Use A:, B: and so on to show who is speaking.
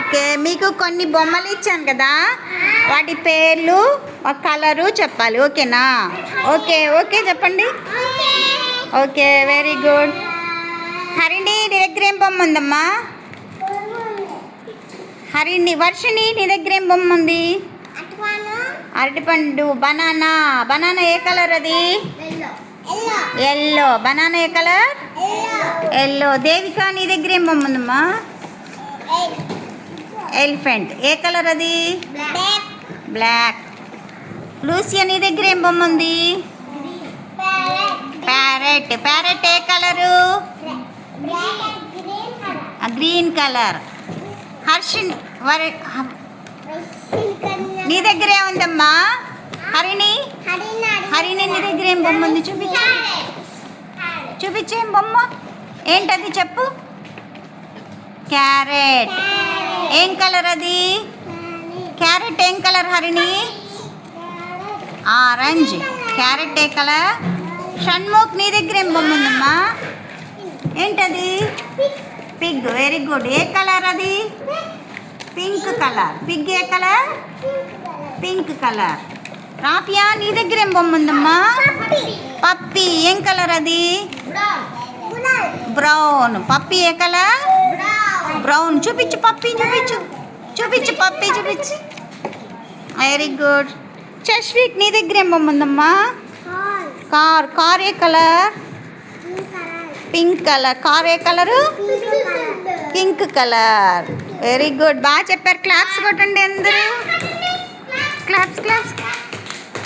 A: Okay, మీకు కొన్ని బొమ్మలు ఇచ్చాను కదా, వాటి పేర్లు కలరు చెప్పాలి. ఓకేనా? ఓకే ఓకే చెప్పండి. Okay, very good. హరిణి, నీ దగ్గర ఏం బొమ్మ ఉందమ్మా? హరిణి, వర్షిణి, నీ దగ్గర ఏం బొమ్మ ఉంది? అరటిపండు. బనానా. బనానా ఏ కలర్ అది? ఎల్లో. బనానా ఏ కలర్? ఎల్లో. దేవిక, నీ దగ్గర ఏం బొమ్మ ఉందమ్మా? ఎలిఫెంట్. ఏ కలర్ అది? బ్లాక్. లూసియా, నీ దగ్గర ఏం బొమ్మ ఉంది? ప్యారెట్. ప్యారెట్ ఏ కలరు? Green colour. హర్షిణి, నీ దగ్గర ఏముందమ్మా? హరిణి, హరిణి, నీ దగ్గర ఏం బొమ్మ ఉంది? చూపించేం బొమ్మ ఏంటది చెప్పు. క్యారెట్. ఏం కలర్ అది? క్యారెట్ ఏం కలర్ హరిణి? ఆరెంజ్. క్యారెట్ ఏ కలర్? షణ్ముఖ్, నీ దగ్గర ఏం బొమ్మ ఉందమ్మా? ఏంటది? పిగ్. Very good. ఏ కలర్ అది? Pink colour. పిగ్ ఏ కలర్? Pink colour. రాఫియా, నీ దగ్గర ఏం బొమ్మ ఉందమ్మా? పప్పి. ఏం కలర్ అది? బ్రౌన్. పప్పి ఏ కలర్? బ్రౌన్. చూపించు పప్పి, చూపించు చూపించు పప్పి చూపించు. Very good. చశ్విక్, నీ దగ్గర ఏం బొమ్మ ఉందమ్మా? కార్. కార్ ఏ కలర్? Pink colour. కార్ ఏ colour? Pink colour. Very good. బాగా చెప్పారు. క్లాప్స్ కొట్టండి అందరూ. Claps claps.